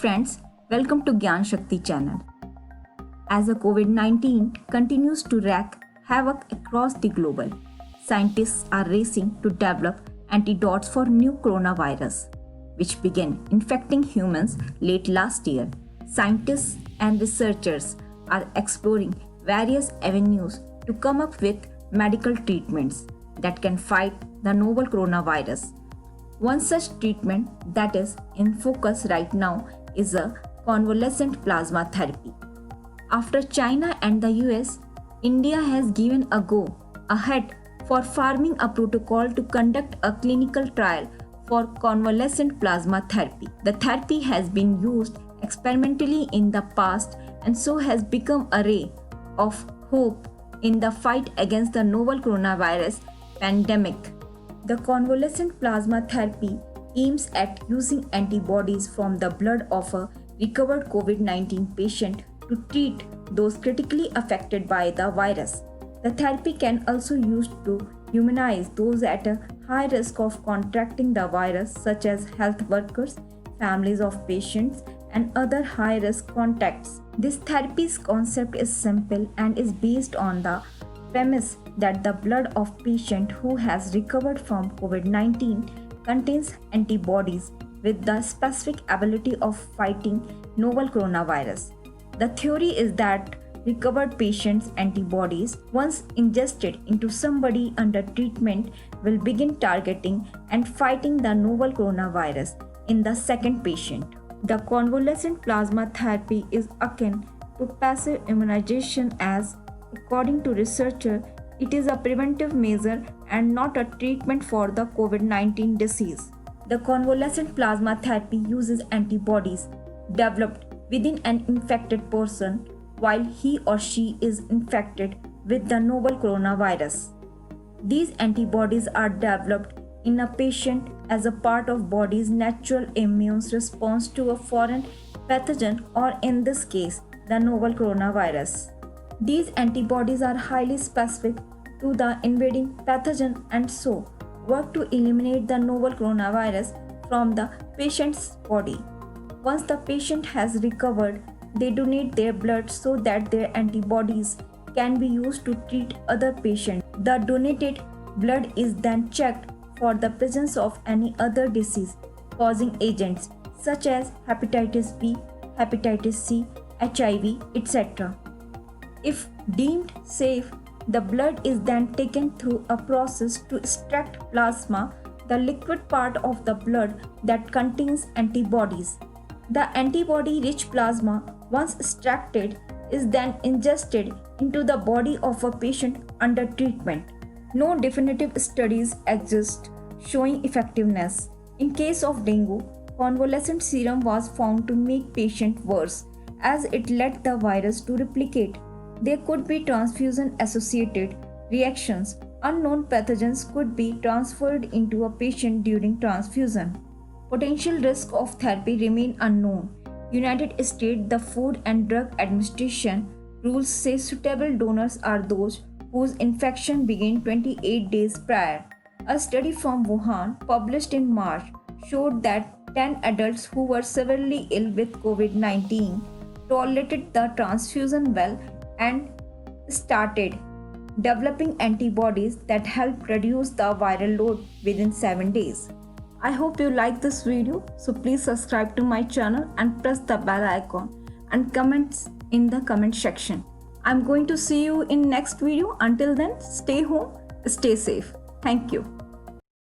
friends, welcome to Gyan Shakti channel. As the COVID-19 continues to wreak havoc across the globe, scientists are racing to develop antidotes for new coronavirus, which began infecting humans late last year. Scientists and researchers are exploring various avenues to come up with medical treatments that can fight the novel coronavirus. One such treatment that is in focus right now is a convalescent plasma therapy. After China and the US, India has given a go ahead for forming a protocol to conduct a clinical trial for convalescent plasma therapy. The therapy has been used experimentally in the past and so has become a ray of hope in the fight against the novel coronavirus pandemic. The convalescent plasma therapy aims at using antibodies from the blood of a recovered COVID-19 patient to treat those critically affected by the virus. The therapy can also be used to immunize those at a high risk of contracting the virus, such as health workers, families of patients, and other high-risk contacts. This therapy's concept is simple and is based on the premise that the blood of patient who has recovered from COVID-19 contains antibodies with the specific ability of fighting novel coronavirus. The theory is that recovered patients' antibodies, once ingested into somebody under treatment, will begin targeting and fighting the novel coronavirus in the second patient. The convalescent plasma therapy is akin to passive immunization as, according to researchers, it is a preventive measure and not a treatment for the COVID-19 disease. The convalescent plasma therapy uses antibodies developed within an infected person while he or she is infected with the novel coronavirus. These antibodies are developed in a patient as a part of body's natural immune response to a foreign pathogen, or in this case, the novel coronavirus. These antibodies are highly specific to the invading pathogen and so work to eliminate the novel coronavirus from the patient's body. Once the patient has recovered, they donate their blood so that their antibodies can be used to treat other patients. The donated blood is then checked for the presence of any other disease-causing agents such as hepatitis B, hepatitis C, HIV, etc. If deemed safe, the blood is then taken through a process to extract plasma, the liquid part of the blood that contains antibodies. The antibody-rich plasma, once extracted, is then ingested into the body of a patient under treatment. No definitive studies exist showing effectiveness. In case of dengue, convalescent serum was found to make patient worse as it led the virus to replicate. There could be transfusion-associated reactions. Unknown pathogens could be transferred into a patient during transfusion. Potential risk of therapy remain unknown. United States the Food and Drug Administration rules say suitable donors are those whose infection began 28 days prior. A study from Wuhan, published in March, showed that 10 adults who were severely ill with COVID-19 tolerated the transfusion well and started developing antibodies that helped reduce the viral load within 7 days. I hope you like this video, so please subscribe to my channel and press the bell icon and comments in the comment section. I'm going to see you in next video. Until then, stay home, stay safe. Thank you.